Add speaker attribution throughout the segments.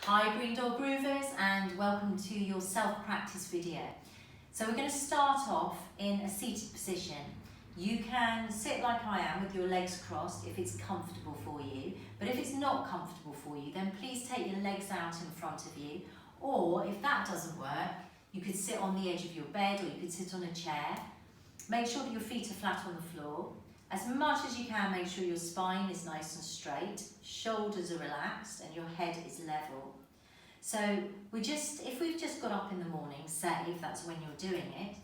Speaker 1: Hi Green Door Groovers, and welcome to your self-practice video. So we're going to start off in a seated position. You can sit like I am with your legs crossed if it's comfortable for you, but if it's not comfortable for you, then please take your legs out in front of you, or if that doesn't work, you could sit on the edge of your bed or you could sit on a chair. Make sure that your feet are flat on the floor. As much as you can, make sure your spine is nice and straight, shoulders are relaxed and your head is level. So if we've just got up in the morning, say if that's when you're doing it,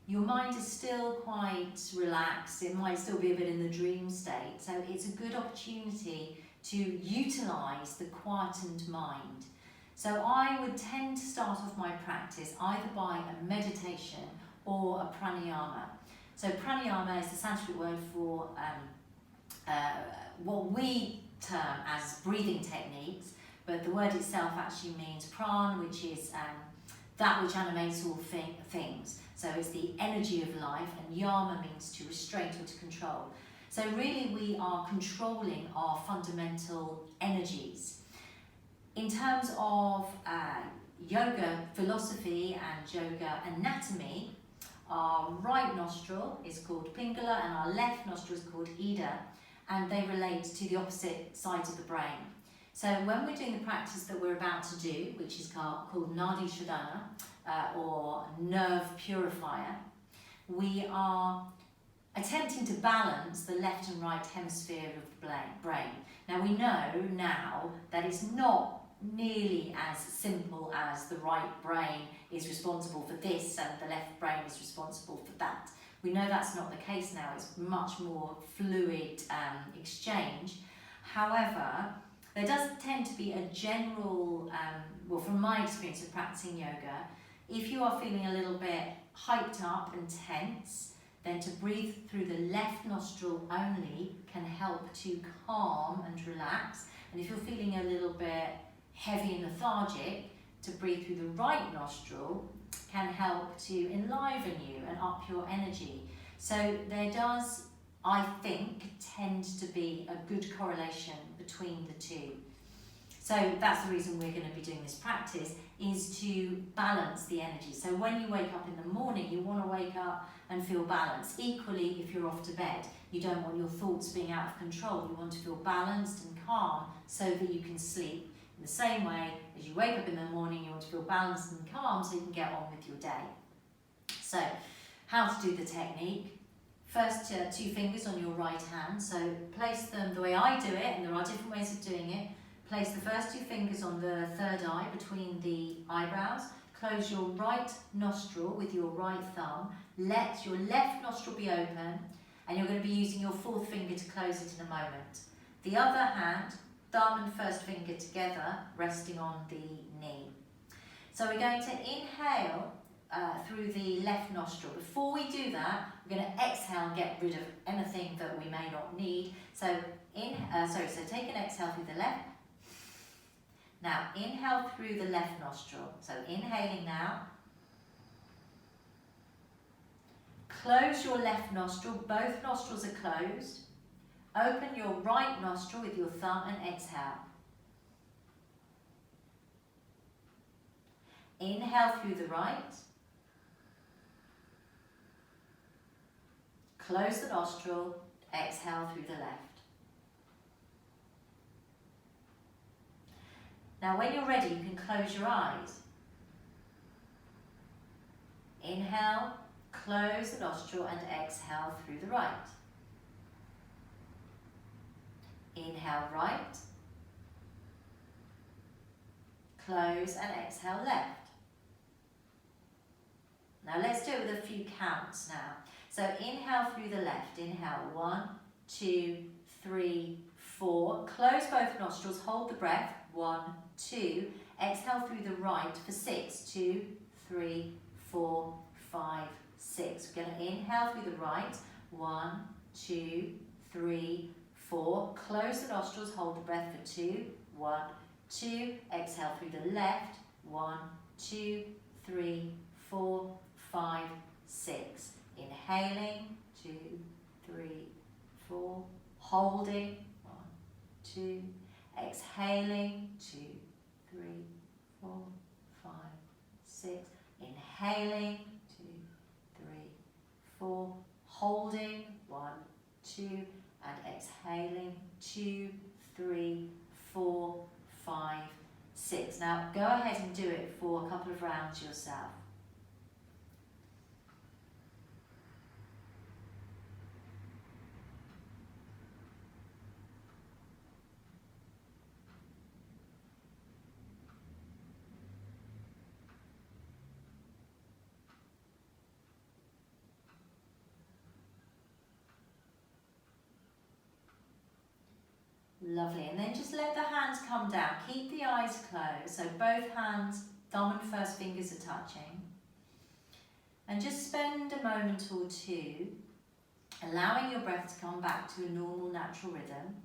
Speaker 1: your mind is still quite relaxed, it might still be a bit in the dream state, so it's a good opportunity to utilise the quietened mind. So I would tend to start off my practice either by a meditation or a pranayama. So pranayama is the Sanskrit word for what we term as breathing techniques, but the word itself actually means pran, which is that which animates all things. So it's the energy of life, and yama means to restrain or to control. So really we are controlling our fundamental energies. In terms of yoga philosophy and yoga anatomy, our right nostril is called Pingala and our left nostril is called Ida, and they relate to the opposite sides of the brain. So when we're doing the practice that we're about to do, which is called Nadi Shodhana or nerve purifier, we are attempting to balance the left and right hemisphere of the brain. Now we know now that it's not nearly as simple as the right brain is responsible for this and the left brain is responsible for that. We know that's not the case now, it's much more fluid exchange. However, there does tend to be a general, well from my experience of practicing yoga, if you are feeling a little bit hyped up and tense, then to breathe through the left nostril only can help to calm and relax. And if you're feeling a little bit heavy and lethargic, to breathe through the right nostril can help to enliven you and up your energy. So there does, I think, tend to be a good correlation between the two. So that's the reason we're going to be doing this practice, is to balance the energy. So when you wake up in the morning, you want to wake up and feel balanced. Equally, if you're off to bed, you don't want your thoughts being out of control. You want to feel balanced and calm so that you can sleep. In the same way, as you wake up in the morning, you want to feel balanced and calm so you can get on with your day. So, how to do the technique. First, 2 fingers on your right hand. So, place them the way I do it, and there are different ways of doing it. Place the first 2 fingers on the third eye between the eyebrows. Close your right nostril with your right thumb. Let your left nostril be open, and you're going to be using your 4th finger to close it in a moment. The other hand, thumb and first finger together, resting on the knee. So we're going to inhale through the left nostril. Before we do that, we're going to exhale and get rid of anything that we may not need. So so take an exhale through the left. Now inhale through the left nostril. So inhaling now. Close your left nostril, both nostrils are closed. Open your right nostril with your thumb and exhale. Inhale through the right. Close the nostril, exhale through the left. Now when you're ready, you can close your eyes. Inhale, close the nostril and exhale through the right. Inhale right, close and exhale left. Now let's do it with a few counts now. So inhale through the left, inhale 1, 2, 3, 4. Close both nostrils, hold the breath, 1, 2. Exhale through the right for 6, 2, 3, 4, 5, 6. We're going to inhale through the right, 1, 2, 3, 4. Close the nostrils, hold the breath for 2, 1, 2. Exhale through the left, 1, 2, 3, 4, 5, 6. Inhaling, 2, 3, 4. Holding, 1, 2. Exhaling, 2, 3, 4, 5, 6. Inhaling, 2, 3, 4. Holding, 1, 2. And exhaling, 2, 3, 4, 5, 6. Now go ahead and do it for a couple of rounds yourself. Lovely, and then just let the hands come down. Keep the eyes closed, so both hands, thumb and first fingers are touching. And just spend a moment or two allowing your breath to come back to a normal, natural rhythm.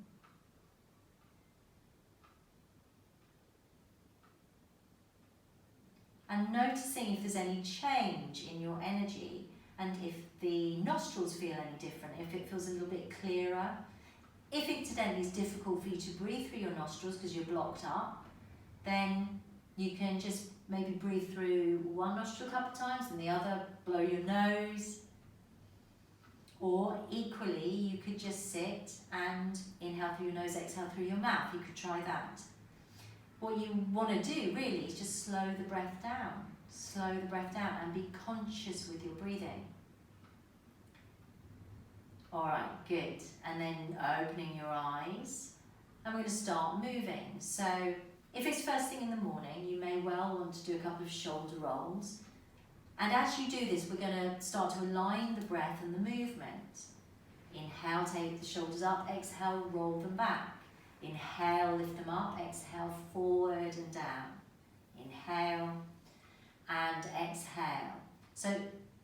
Speaker 1: And noticing if there's any change in your energy and if the nostrils feel any different, if it feels a little bit clearer. If incidentally it's difficult for you to breathe through your nostrils because you're blocked up, then you can just maybe breathe through one nostril a couple of times and the other, blow your nose. Or equally, you could just sit and inhale through your nose, exhale through your mouth. You could try that. What you want to do really is just slow the breath down. Slow the breath down and be conscious with your breathing. Alright, good. And then opening your eyes. And we're going to start moving. So if it's first thing in the morning, you may well want to do a couple of shoulder rolls. And as you do this, we're going to start to align the breath and the movement. Inhale, take the shoulders up. Exhale, roll them back. Inhale, lift them up. Exhale, forward and down. Inhale and exhale. So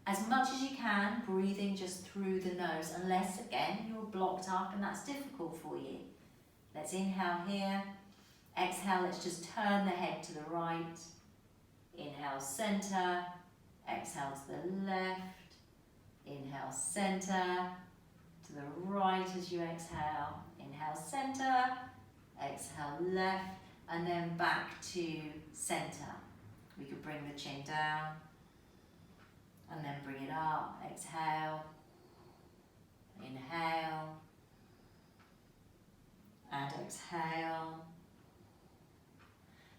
Speaker 1: as much as you can, breathing just through the nose, unless again you're blocked up and that's difficult for you. Let's inhale here. Exhale, let's just turn the head to the right. Inhale, center. Exhale to the left. Inhale, center. To the right as you exhale. Inhale, center. Exhale, left. And then back to center. We could bring the chin down. And then bring it up. Exhale. Inhale. And exhale.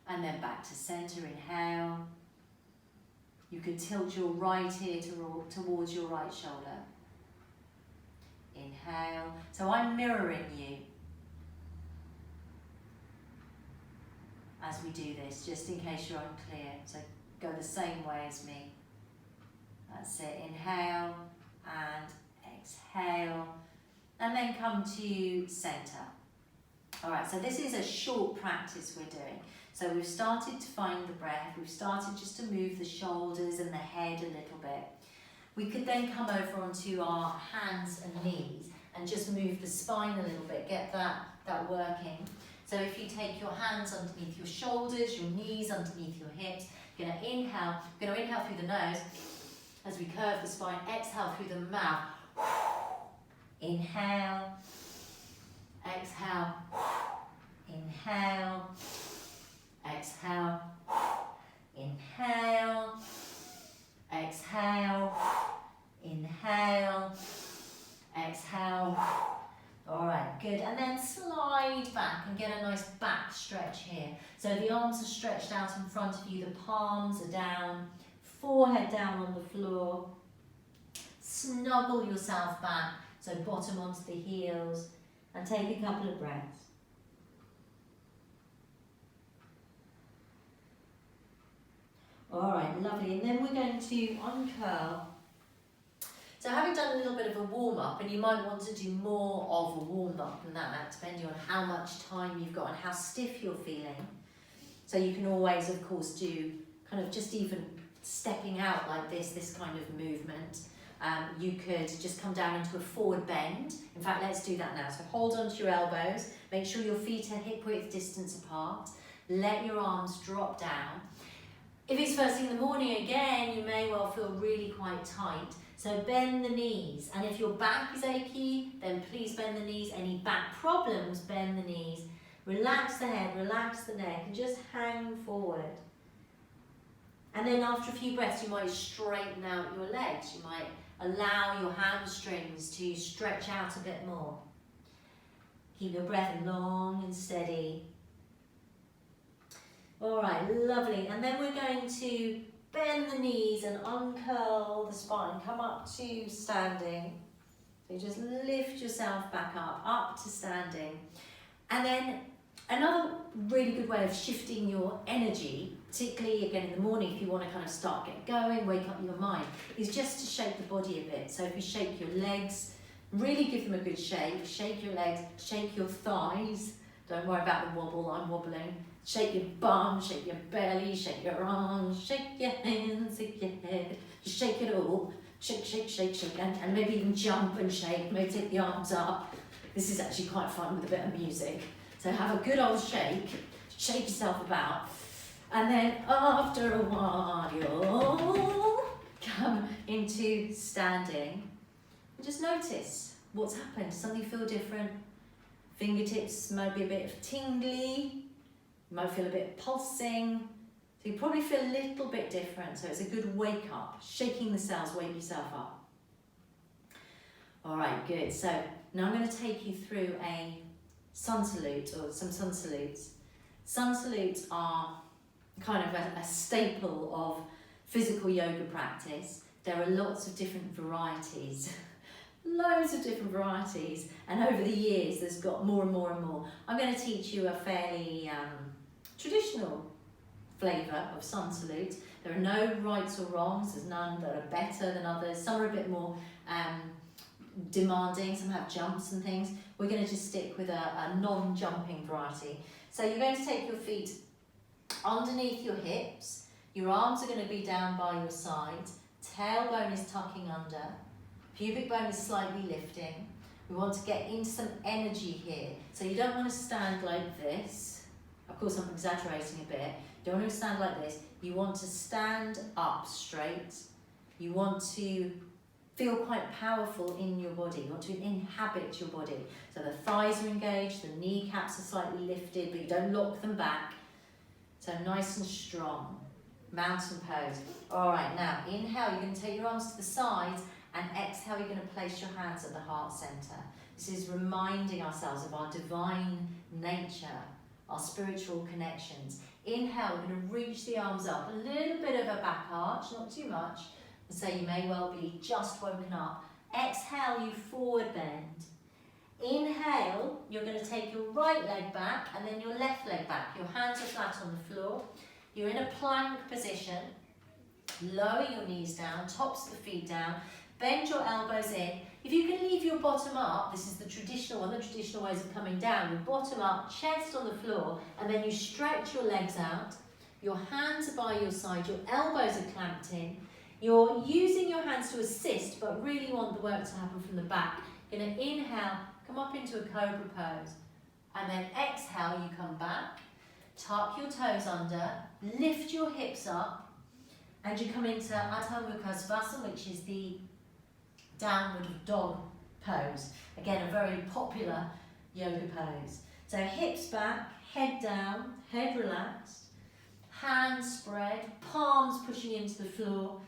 Speaker 1: And then back to center. Inhale. You could tilt your right ear towards your right shoulder. Inhale. So I'm mirroring you as we do this, just in case you're unclear. So go the same way as me. That's it. Inhale and exhale. And then come to center. Alright, so this is a short practice we're doing. So we've started to find the breath, we've started just to move the shoulders and the head a little bit. We could then come over onto our hands and knees and just move the spine a little bit, get that working. So if you take your hands underneath your shoulders, your knees underneath your hips, you're going to inhale through the nose as we curve the spine, exhale through the mouth. Inhale, exhale, inhale, exhale, inhale, exhale, inhale, exhale. All right, good. And then slide back and get a nice back stretch here. So the arms are stretched out in front of you, the palms are down, forehead down on the floor. Snuggle yourself back, so bottom onto the heels, and take a couple of breaths. All right, lovely. And then we're going to uncurl. So having done a little bit of a warm-up, and you might want to do more of a warm-up than that, depending on how much time you've got and how stiff you're feeling. So you can always, of course, do kind of just even stepping out like this kind of movement. You could just come down into a forward bend. In fact, let's do that now. So hold onto your elbows. Make sure your feet are hip-width distance apart. Let your arms drop down. If it's first thing in the morning, again, you may well feel really quite tight. So bend the knees. And if your back is achy, then please bend the knees. Any back problems, bend the knees. Relax the head, relax the neck, and just hang forward. And then after a few breaths, you might straighten out your legs. You might allow your hamstrings to stretch out a bit more. Keep your breath long and steady. All right, lovely. And then we're going to bend the knees and uncurl the spine. Come up to standing. So you just lift yourself back up to standing. And then another really good way of shifting your energy, particularly again in the morning if you want to kind of start getting going, wake up your mind, is just to shake the body a bit. So if you shake your legs, really give them a good shake. Shake your legs, shake your thighs. Don't worry about the wobble, I'm wobbling. Shake your bum, shake your belly, shake your arms, shake your hands, shake your head. Just shake it all. Shake, shake, shake, shake. And maybe even jump and shake. Maybe take the arms up. This is actually quite fun with a bit of music. So have a good old shake. Shake yourself about. And then after a while, you'll come into standing. And just notice what's happened. Does something feel different? Fingertips might be a bit tingly. You might feel a bit pulsing. So you probably feel a little bit different. So it's a good wake up. Shaking the cells, wake yourself up. All right, good. So now I'm going to take you through a sun salute, or some sun salutes. Sun salutes are kind of a staple of physical yoga practice. There are lots of different varieties. Loads of different varieties, and over the years there's got more and more and more. I'm going to teach you a fairly traditional flavour of sun salute. There are no rights or wrongs, there's none that are better than others. Some are a bit more demanding, some have jumps and things. We're going to just stick with a non-jumping variety. So you're going to take your feet underneath your hips, your arms are going to be down by your sides, tailbone is tucking under, pubic bone is slightly lifting. We want to get into some energy here. So you don't want to stand like this. Of course, I'm exaggerating a bit. You don't want to stand like this. You want to stand up straight. You want to feel quite powerful in your body. You want to inhabit your body. So the thighs are engaged, the kneecaps are slightly lifted, but you don't lock them back. So nice and strong. Mountain pose. All right, now inhale, you're going to take your arms to the sides, and exhale, you're going to place your hands at the heart center. This is reminding ourselves of our divine nature, our spiritual connections. Inhale, we're going to reach the arms up, a little bit of a back arch, not too much. And so you may well be just woken up. Exhale, you forward bend. Inhale, you're going to take your right leg back and then your left leg back. Your hands are flat on the floor. You're in a plank position. Lower your knees down, tops of the feet down. Bend your elbows in. If you can leave your bottom up, this is the traditional one, the traditional ways of coming down. Your bottom up, chest on the floor, and then you stretch your legs out. Your hands are by your side, your elbows are clamped in. You're using your hands to assist, but really want the work to happen from the back. You're going to inhale, come up into a cobra pose, and then exhale, you come back. Tuck your toes under, lift your hips up, and you come into Adho Mukha Svanasana, which is the downward dog pose. Again, a very popular yoga pose. So hips back, head down, head relaxed, hands spread, palms pushing into the floor.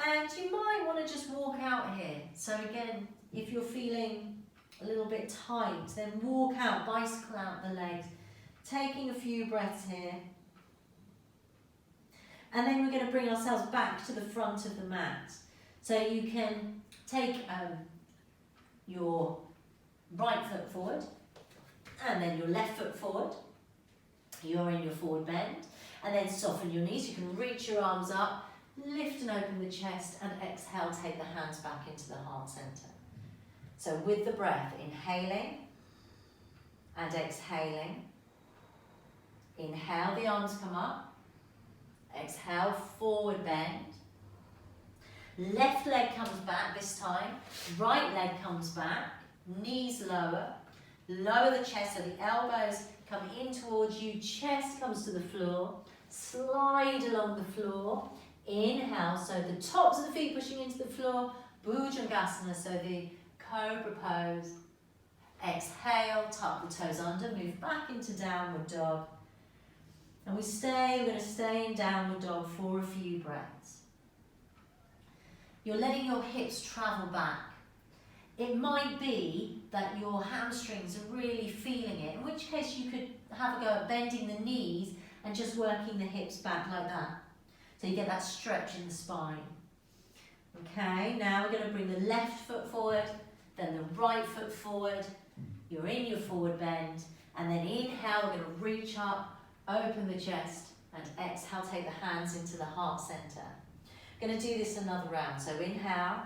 Speaker 1: And you might want to just walk out here. So again, if you're feeling a little bit tight, then walk out, bicycle out the legs, taking a few breaths here. And then we're going to bring ourselves back to the front of the mat. So you can take your right foot forward and then your left foot forward. You're in your forward bend, and then soften your knees. You can reach your arms up, lift and open the chest, and exhale, take the hands back into the heart center. So with the breath, inhaling and exhaling. Inhale, the arms come up. Exhale, forward bend. Left leg comes back this time, right leg comes back, knees lower, lower the chest so the elbows come in towards you, chest comes to the floor, slide along the floor, inhale, so the tops of the feet pushing into the floor, Bhujangasana, so the cobra pose, Exhale, tuck the toes under, move back into downward dog. And we're going to stay in downward dog for a few breaths. You're letting your hips travel back. It might be that your hamstrings are really feeling it, in which case you could have a go at bending the knees and just working the hips back like that. So you get that stretch in the spine. Okay, now we're going to bring the left foot forward, then the right foot forward. You're in your forward bend, and then inhale, we're going to reach up, open the chest, and exhale, take the hands into the heart center. Going to do this another round. So inhale,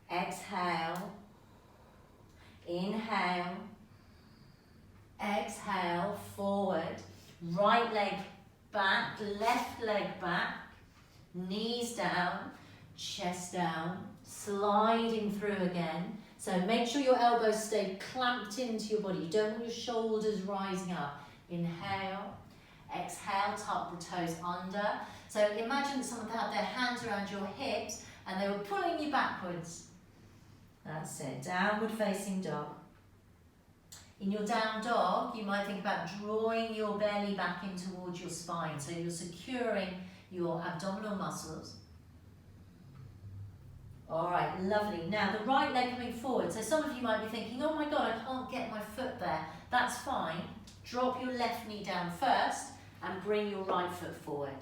Speaker 1: exhale, inhale, exhale, forward, right leg back, left leg back, knees down, chest down, sliding through again. So make sure your elbows stay clamped into your body. You don't want your shoulders rising up. Inhale, exhale, tuck the toes under. So imagine that someone had their hands around your hips and they were pulling you backwards. That's it, downward facing dog. In your down dog, you might think about drawing your belly back in towards your spine. So you're securing your abdominal muscles. All right, lovely. Now the right leg coming forward. So some of you might be thinking, oh my God, I can't get my foot there. That's fine. Drop your left knee down first and bring your right foot forward.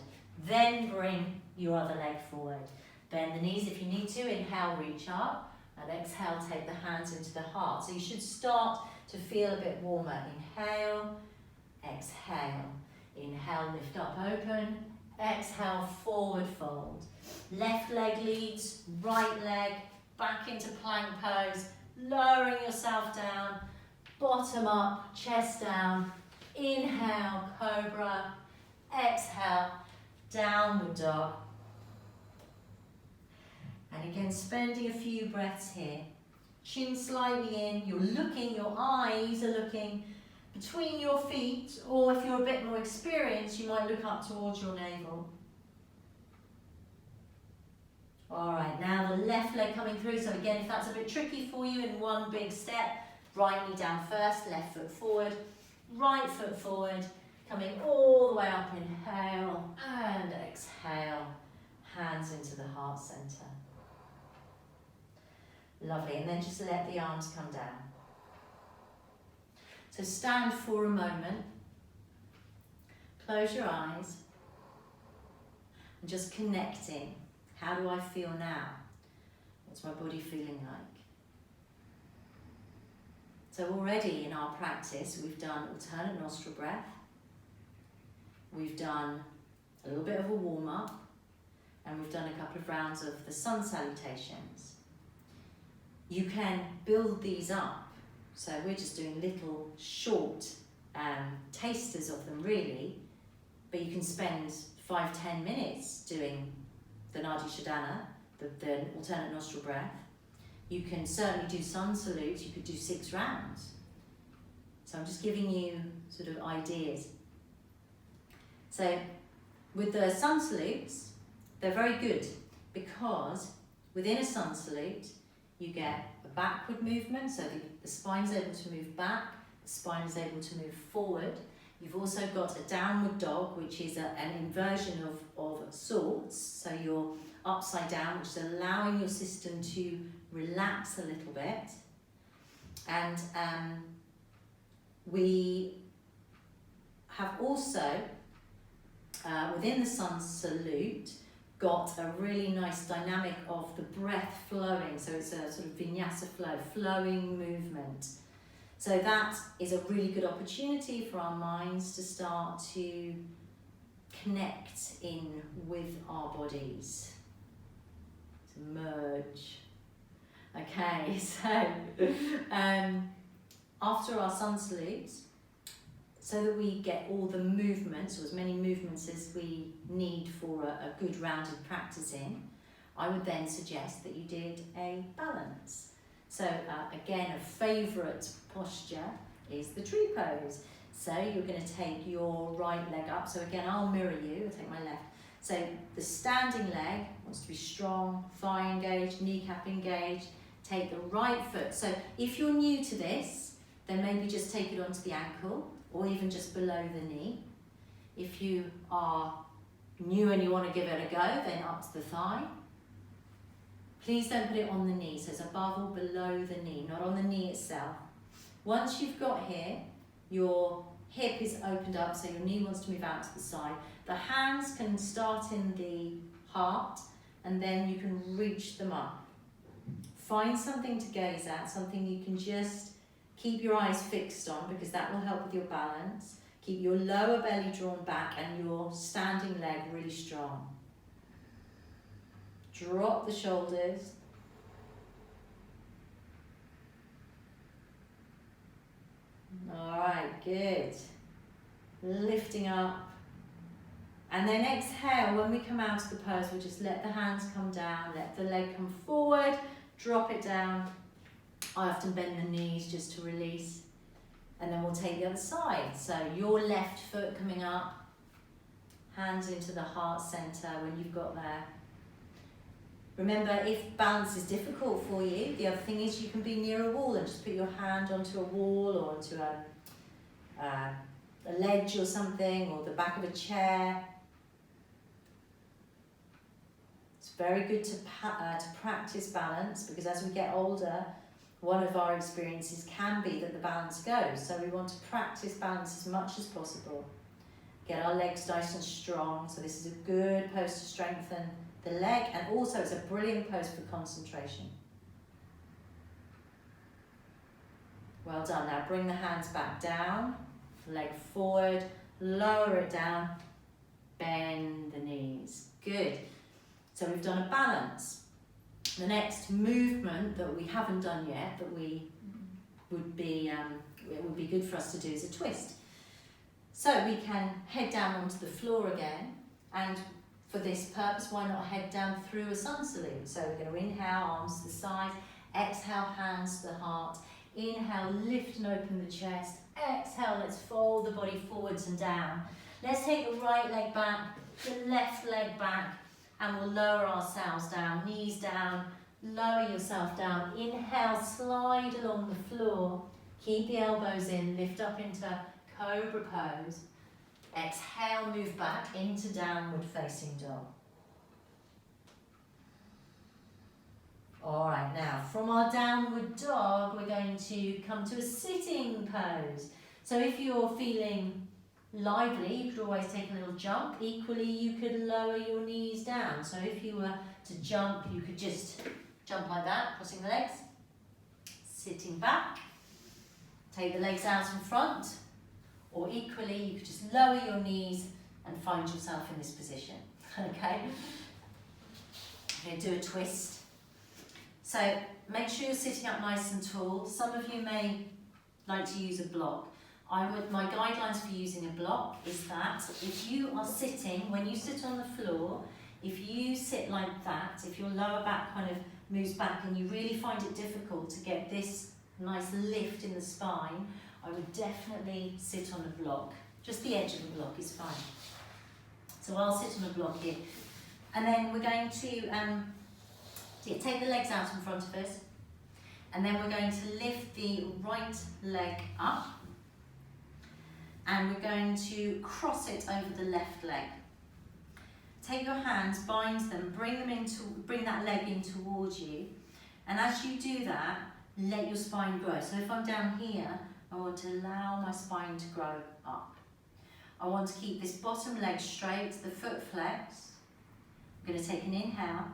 Speaker 1: Then bring your other leg forward. Bend the knees if you need to. Inhale, reach up. And exhale, take the hands into the heart. So you should start to feel a bit warmer. Inhale, exhale. Inhale, lift up, open. Exhale, forward fold. Left leg leads, right leg back into plank pose, lowering yourself down, bottom up, chest down. Inhale, cobra. Exhale, downward dog. And again, spending a few breaths here. Chin slightly in, you're looking, your eyes are looking between your feet, or if you're a bit more experienced, you might look up towards your navel. All right, now the left leg coming through. So again, if that's a bit tricky for you, in one big step, right knee down first, left foot forward, right foot forward, coming all the way up, inhale and exhale, hands into the heart center. Lovely, and then just let the arms come down. So stand for a moment, close your eyes, and just connecting. How do I feel now? What's my body feeling like? So already in our practice, we've done alternate nostril breath. We've done a little bit of a warm-up, and we've done a couple of rounds of the sun salutations. You can build these up. So we're just doing little short tasters of them really, but you can spend 5-10 minutes doing the Nadi Shodhana, the alternate nostril breath. You can certainly do sun salutes, you could do 6 rounds. So I'm just giving you sort of ideas. So with the sun salutes, they're very good because within a sun salute, you get a backward movement, so the spine's able to move back, the spine is able to move forward. You've also got a downward dog, which is an inversion of sorts, so you're upside down, which is allowing your system to relax a little bit. And we have also, within the sun salute, got a really nice dynamic of the breath flowing, so it's a sort of vinyasa flow, flowing movement. So that is a really good opportunity for our minds to start to connect in with our bodies, to merge. Okay, so after our sun salutes, so that we get all the movements, or as many movements as we need for a good rounded practising, I would then suggest that you did a balance. So again, a favourite posture is the tree pose. So you're going to take your right leg up. So again, I'll mirror you, I'll take my left. So the standing leg wants to be strong, thigh engaged, kneecap engaged. take the right foot. So if you're new to this, then maybe just take it onto the ankle or even just below the knee. If you are new and you want to give it a go, then up to the thigh. Please don't put it on the knee, so it's above or below the knee, not on the knee itself. Once you've got here, your hip is opened up, so your knee wants to move out to the side. The hands can start in the heart, and then you can reach them up. Find something to gaze at, something you can just keep your eyes fixed on, because that will help with your balance. Keep your lower belly drawn back and your standing leg really strong. Drop the shoulders. All right, good. Lifting up. And then exhale, when we come out of the pose, we'll just let the hands come down, let the leg come forward, drop it down. I often bend the knees just to release. And then we'll take the other side. So your left foot coming up, hands into the heart center when you've got there. Remember, if balance is difficult for you, the other thing is you can be near a wall and just put your hand onto a wall or onto a ledge or something, or the back of a chair. It's very good to practice balance, because as we get older, one of our experiences can be that the balance goes. So we want to practice balance as much as possible. Get our legs nice and strong. So this is a good pose to strengthen the leg, and also it's a brilliant pose for concentration. Well done. Now bring the hands back down, leg forward, lower it down, bend the knees. Good. So we've done a balance. The next movement that we haven't done yet, but it would be good for us to do, is a twist. So we can head down onto the floor again, and for this purpose, why not head down through a sun salute? So we're going to inhale, arms to the side, exhale, hands to the heart, inhale, lift and open the chest, exhale, let's fold the body forwards and down. Let's take the right leg back, the left leg back, and we'll lower ourselves down, knees down, lower yourself down. Inhale, slide along the floor, keep the elbows in, lift up into cobra pose. Exhale, move back into downward facing dog. All right, now from our downward dog, we're going to come to a sitting pose. So if you're feeling lively, you could always take a little jump. Equally, you could lower your knees down. So if you were to jump, you could just jump like that, crossing the legs, sitting back, take the legs out in front, or equally, you could just lower your knees and find yourself in this position, okay? I'm going to do a twist. So make sure you're sitting up nice and tall. Some of you may like to use a block. My guidelines for using a block is that if you are sitting, when you sit on the floor, if you sit like that, if your lower back kind of moves back and you really find it difficult to get this nice lift in the spine, I would definitely sit on a block. Just the edge of the block is fine. So I'll sit on a block here. And then we're going to take the legs out in front of us. And then we're going to lift the right leg up. And we're going to cross it over the left leg. Take your hands, bind them, bring that leg in towards you. And as you do that, let your spine grow. So if I'm down here, I want to allow my spine to grow up. I want to keep this bottom leg straight, the foot flexed. I'm going to take an inhale.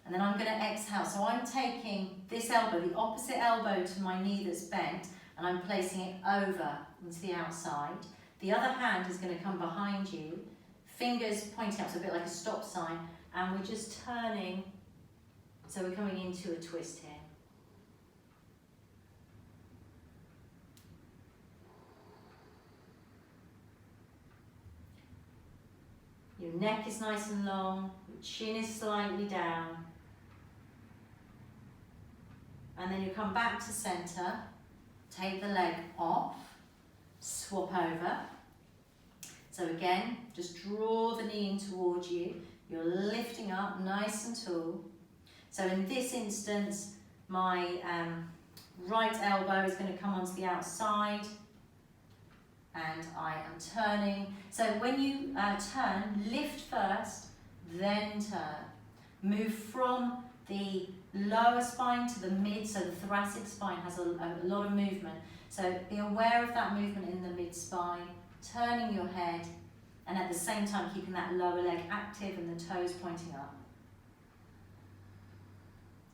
Speaker 1: And then I'm going to exhale. So I'm taking this elbow, the opposite elbow to my knee that's bent, and I'm placing it over into the outside. The other hand is going to come behind you, fingers pointing up, so a bit like a stop sign, and we're just turning, so we're coming into a twist here. Your neck is nice and long, your chin is slightly down. And then you come back to center, take the leg off, swap over. So again, just draw the knee in towards you. You're lifting up nice and tall. So in this instance, my right elbow is going to come onto the outside, and I am turning. So when you turn, lift first, then turn. Move from the lower spine to the mid, so the thoracic spine has a lot of movement. So be aware of that movement in the mid spine, turning your head, and at the same time keeping that lower leg active and the toes pointing up.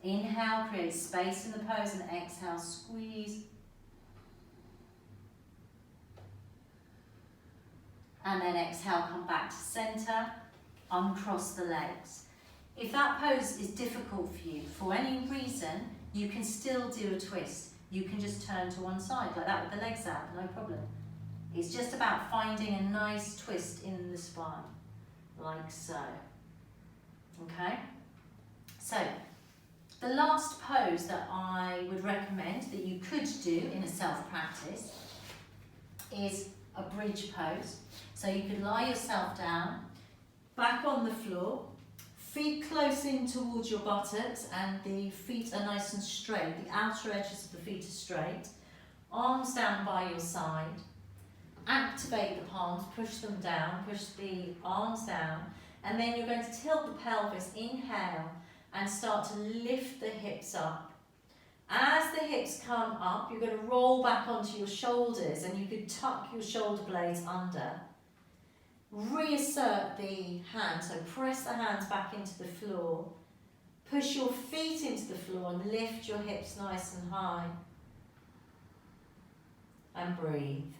Speaker 1: Inhale, create space in the pose, and exhale, squeeze. And then exhale, come back to center, uncross the legs. If that pose is difficult for you, for any reason, you can still do a twist. You can just turn to one side, like that with the legs out, no problem. It's just about finding a nice twist in the spine, like so. Okay? So, the last pose that I would recommend that you could do in a self-practice is a bridge pose. So you could lie yourself down, back on the floor, feet close in towards your buttocks, and the feet are nice and straight. The outer edges of the feet are straight. Arms down by your side. Activate the palms, push them down, push the arms down, and then you're going to tilt the pelvis, inhale, and start to lift the hips up. As the hips come up, you're going to roll back onto your shoulders, and you could tuck your shoulder blades under. Reassert the hands, so press the hands back into the floor. Push your feet into the floor and lift your hips nice and high. And breathe.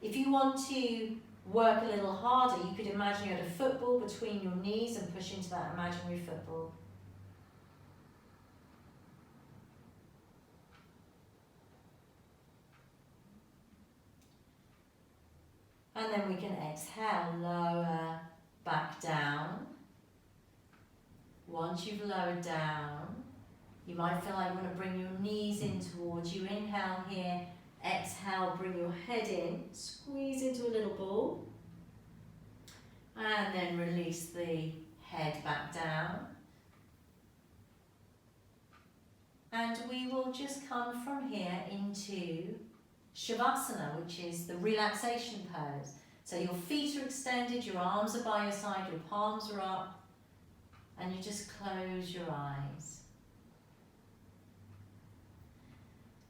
Speaker 1: If you want to work a little harder, you could imagine you had a football between your knees and push into that imaginary football. And then we can exhale, lower back down. Once you've lowered down, you might feel like you want to bring your knees in towards you. Inhale here, exhale, bring your head in, squeeze into a little ball. And then release the head back down. And we will just come from here into Shavasana, which is the relaxation pose. So your feet are extended, your arms are by your side, your palms are up, and you just close your eyes.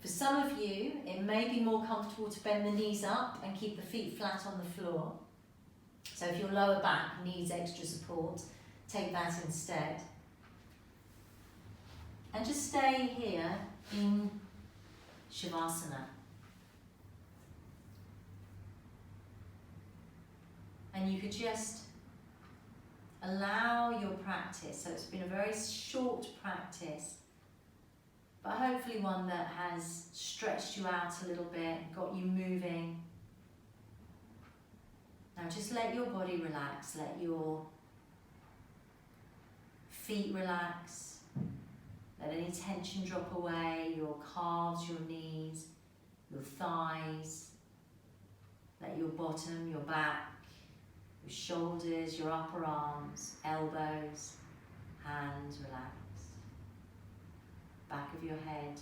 Speaker 1: For some of you, it may be more comfortable to bend the knees up and keep the feet flat on the floor. So if your lower back needs extra support, take that instead. And just stay here in Shavasana. And you could just allow your practice, so it's been a very short practice, but hopefully one that has stretched you out a little bit, got you moving. Now just let your body relax, let your feet relax, let any tension drop away, your calves, your knees, your thighs, let your bottom, your back, your shoulders, your upper arms, elbows, hands relax. Back of your head,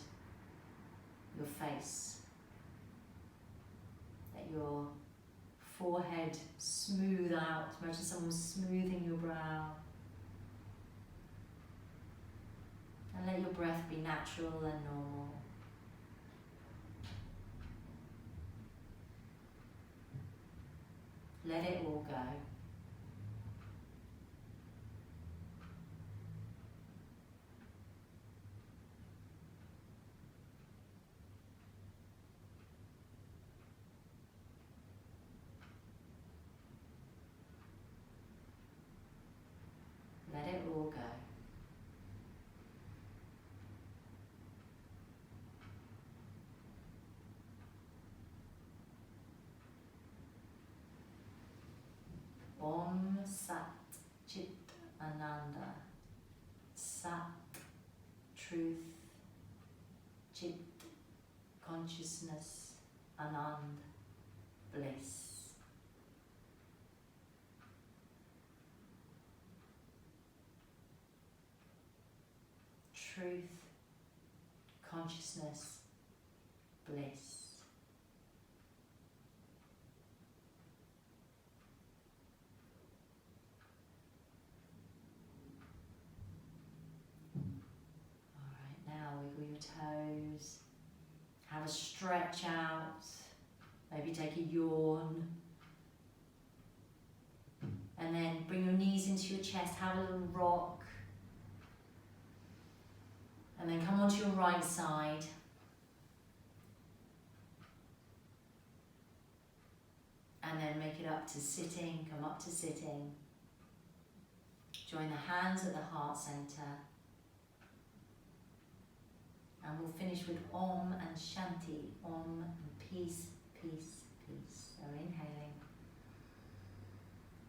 Speaker 1: your face. Let your forehead smooth out. Imagine someone smoothing your brow. And let your breath be natural and normal. Let it all go. Let it all go. Om Sat Chit Ananda. Sat, truth, Chit, consciousness, Anand, bliss. truth, consciousness, bliss. Now wiggle your toes, have a stretch out, maybe take a yawn, and then bring your knees into your chest, have a little rock, and then come onto your right side. And then make it up to sitting, come up to sitting. Join the hands at the heart center. And we'll finish with Om and Shanti. Om and peace, peace, peace. So inhaling.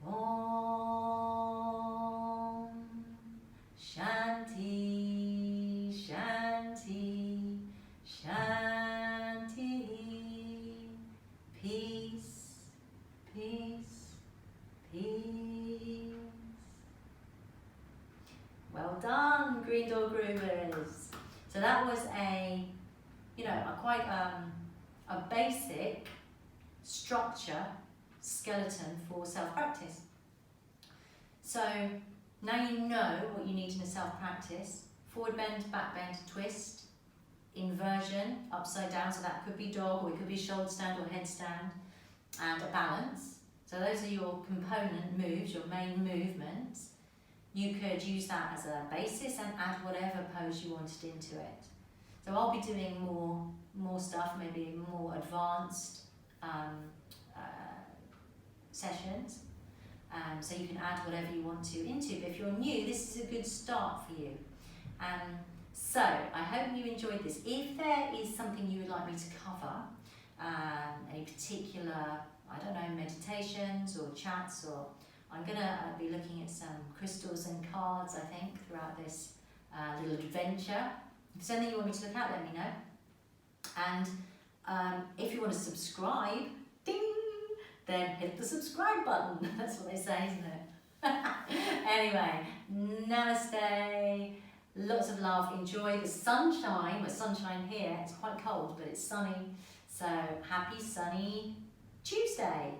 Speaker 1: Om Shanti, Shanti, Shanti. Peace, peace, peace. Well done, Green Door Groovers. So that was a quite a basic structure, skeleton for self-practice. So now you know what you need in a self-practice. Forward bend, back bend, twist, inversion, upside down, so that could be dog, or it could be shoulder stand or headstand, and a balance. So those are your component moves, your main movements. You could use that as a basis and add whatever pose you wanted into it. So I'll be doing more stuff, maybe more advanced sessions. So you can add whatever you want to into. But if you're new, this is a good start for you. So I hope you enjoyed this. If there is something you would like me to cover, any particular, meditations or chats, or I'm going to be looking at some crystals and cards, I think, throughout this little adventure. If there's anything you want me to look at, let me know. And if you want to subscribe, ding, then hit the subscribe button. That's what they say, isn't it? Anyway, namaste. Lots of love. Enjoy the sunshine. There's sunshine here. It's quite cold, but it's sunny. So happy sunny Tuesday.